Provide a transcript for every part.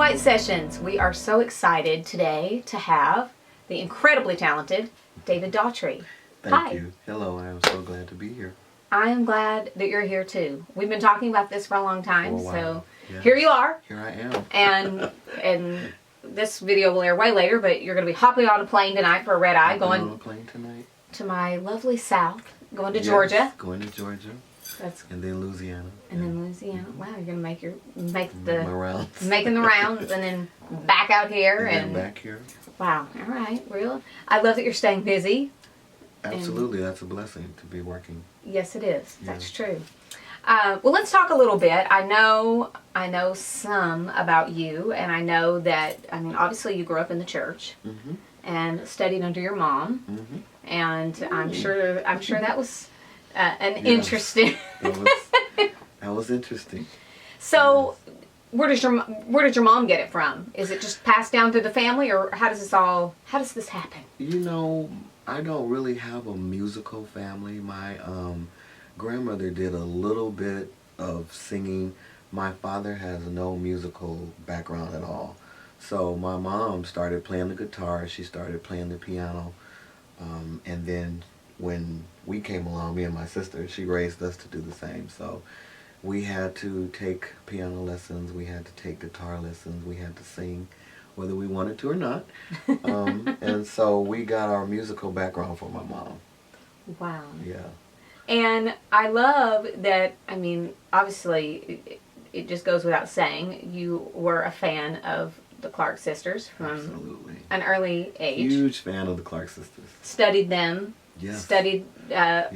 White Sessions. We are so excited today to have the incredibly talented David Daughtry. Thank you. Hello, I am so glad to be here. I am glad that you're here too. We've been talking about this for a long time, so yes. Here you are. Here I am. And this video will air way later, but you're going to be hopping on a plane tonight for a red eye, going on a plane tonight to my lovely South, going to Georgia. Going to Georgia. And then Louisiana. And then Louisiana. Wow, you're gonna make my rounds. Making the rounds, and then back out here and back here. Wow. All right. Real. I love that you're staying busy. Absolutely, that's a blessing to be working. Yes, it is. Yeah. That's true. Well, let's talk a little bit. I know some about you, and I know that obviously you grew up in the church and studied under your mom, and I'm sure that was. Interesting. That was interesting. So, where did your mom get it from? Is it just passed down through the family, or how does this happen? I don't really have a musical family. My grandmother did a little bit of singing. My father has no musical background at all. So my mom started playing the guitar. She started playing the piano, and then when we came along, me and my sister, she raised us to do the same. So we had to take piano lessons, we had to take guitar lessons, we had to sing, whether we wanted to or not. And so we got our musical background from my mom. Wow. Yeah. And I love that, obviously, it just goes without saying, you were a fan of the Clark sisters from an early age. Huge fan of the Clark sisters. Studied them. Yes. Studied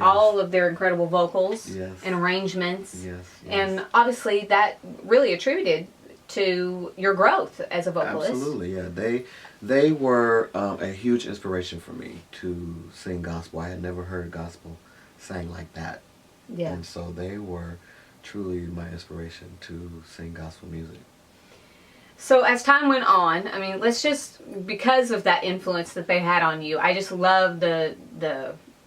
all of their incredible vocals and arrangements. Yes. And obviously that really attributed to your growth as a vocalist. Absolutely, yeah. They were a huge inspiration for me to sing gospel. I had never heard gospel sang like that. Yeah. And so they were truly my inspiration to sing gospel music. So as time went on, let's just, because of that influence that they had on you, I just love the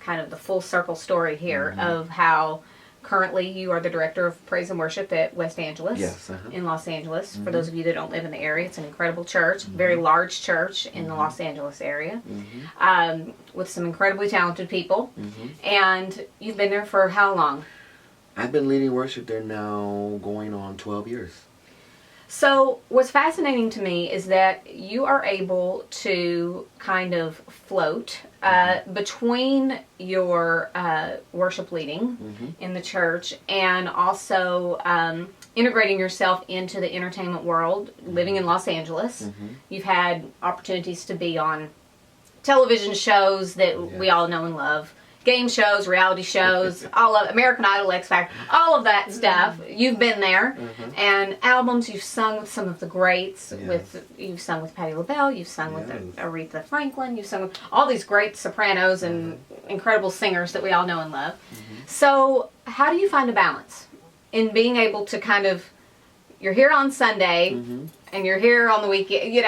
kind of the full circle story here of how currently you are the director of praise and worship at West Angeles in Los Angeles. For those of you that don't live in the area, it's an incredible church, very large church in the Los Angeles area, with some incredibly talented people. And you've been there for how long? I've been leading worship there now going on 12 years. So what's fascinating to me is that you are able to kind of float between your worship leading in the church and also integrating yourself into the entertainment world, living in Los Angeles. You've had opportunities to be on television shows that we all know and love. Game shows, reality shows, all of American Idol, X Factor, all of that stuff. You've been there, and albums. You've sung with some of the greats. You've sung with Patti LaBelle. You've sung with Aretha Franklin. You've sung with all these great sopranos and incredible singers that we all know and love. So, how do you find a balance in being able to kind of, you're here on Sunday, and you're here on the weekend?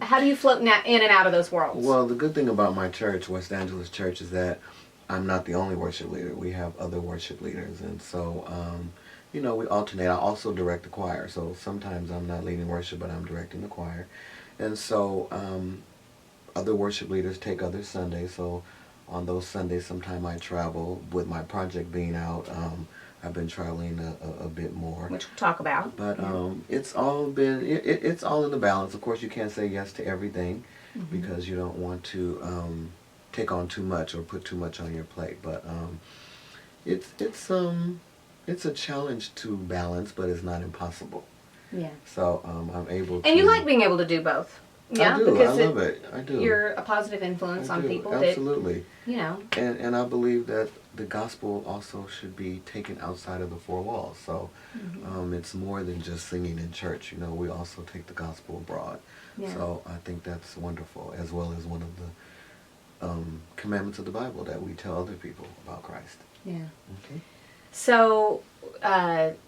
How do you float in and out of those worlds? Well, the good thing about my church, West Angeles Church, is that I'm not the only worship leader. We have other worship leaders, and so we alternate. I also direct the choir, so sometimes I'm not leading worship, but I'm directing the choir. And so other worship leaders take other Sundays, so on those Sundays sometime I travel. With my project being out, I've been traveling a bit more, which we'll talk about. But it's all been it's all in the balance. Of course, you can't say yes to everything because you don't want to take on too much or put too much on your plate, but it's a challenge to balance, but it's not impossible. Yeah. So I'm able to. And you like being able to do both. Yeah, I do. because I love it. I do. You're a positive influence on people. Absolutely. That, And I believe that the gospel also should be taken outside of the four walls. So it's more than just singing in church. We also take the gospel abroad. Yeah. So I think that's wonderful, as well as one of the commandments of the Bible that we tell other people about Christ. Yeah. Okay. So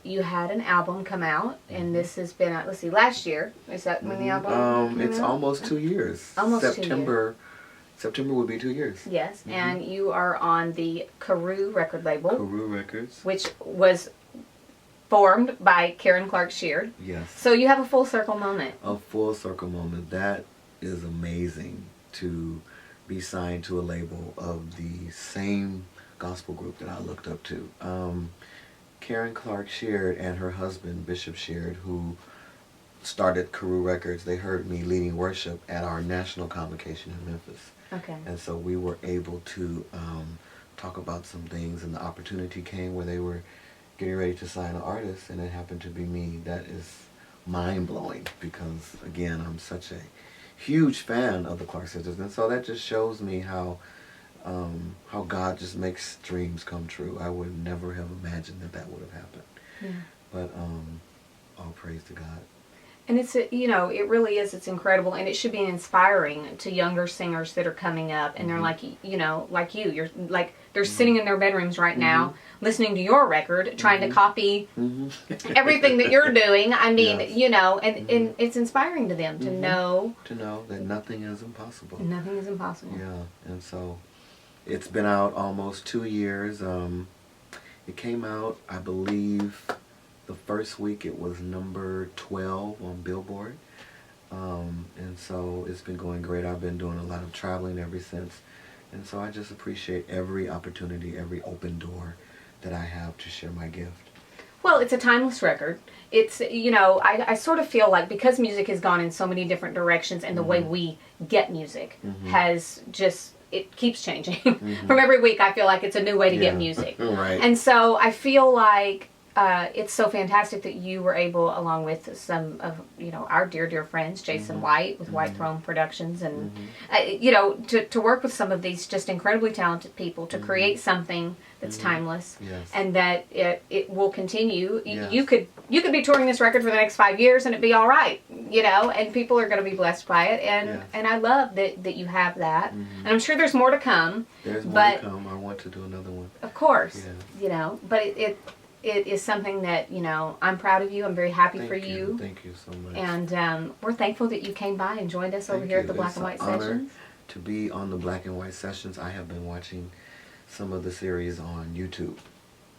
you had an album come out, and this has been last year. Is that when the album came it's out? almost 2 years. Almost September. 2 years. September would be 2 years. Yes, and you are on the Keri record label. Keri Records. Which was formed by Karen Clark Sheard. Yes. So you have a full circle moment. A full circle moment. That is amazing, to be signed to a label of the same gospel group that I looked up to. Karen Clark Sheard and her husband, Bishop Sheard, who started Carew Records, they heard me leading worship at our national convocation in Memphis. Okay. And so we were able to talk about some things, and the opportunity came where they were getting ready to sign an artist, and it happened to be me. That is mind-blowing, because, again, I'm such a huge fan of the Clark sisters, and so that just shows me how God just makes dreams come true. I would never have imagined that would have happened. Yeah. But all praise to God. And it's, you know, it really is. It's incredible. And it should be inspiring to younger singers that are coming up. And they're like, you know, like you. You're like, they're sitting in their bedrooms right now, listening to your record, trying to copy everything that you're doing. I mean, you know, and it's inspiring to them to know. To know that nothing is impossible. Nothing is impossible. Yeah. And so it's been out almost 2 years. It came out, I believe, the first week it was number 12 on Billboard. And so it's been going great. I've been doing a lot of traveling ever since. And so I just appreciate every opportunity, every open door that I have to share my gift. Well, it's a timeless record. It's, you know, I sort of feel like because music has gone in so many different directions, and the way we get music has just, it keeps changing. From every week I feel like it's a new way to get music. Right. And so I feel like it's so fantastic that you were able, along with some of, you know, our dear friends, Jason White with White Throne Productions, and you know, to work with some of these just incredibly talented people to create something that's timeless, and that it will continue. You could be touring this record for the next 5 years and it'd be all right, you know, and people are going to be blessed by it. And I love that you have that, and I'm sure there's more to come. There's more to come. I want to do another one. Of course, you know, but it is something that, you know, I'm proud of you. I'm very happy for you. Thank you so much. And we're thankful that you came by and joined us over here at the Black and White Sessions. To be on the Black and White Sessions. I have been watching some of the series on YouTube.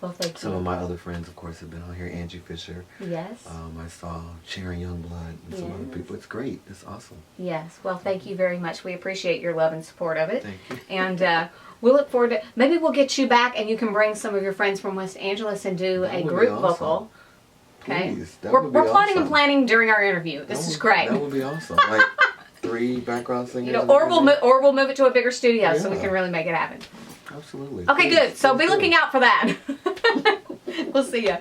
Well, thank you. Some of my other friends, of course, have been on here. Angie Fisher. Yes. I saw Sharon Youngblood and some other people. It's great. It's awesome. Yes. Well, thank you very much. We appreciate your love and support of it. Thank you. And we'll look forward to, maybe we'll get you back and you can bring some of your friends from West Angeles and do a group vocal. Okay. Please. We're plotting and planning during our interview. This is great. That would be awesome. Like 3 background singers. You know, or we'll move it to a bigger studio so we can really make it happen. Absolutely. Okay, Please. good. So be looking out for that. We'll see ya.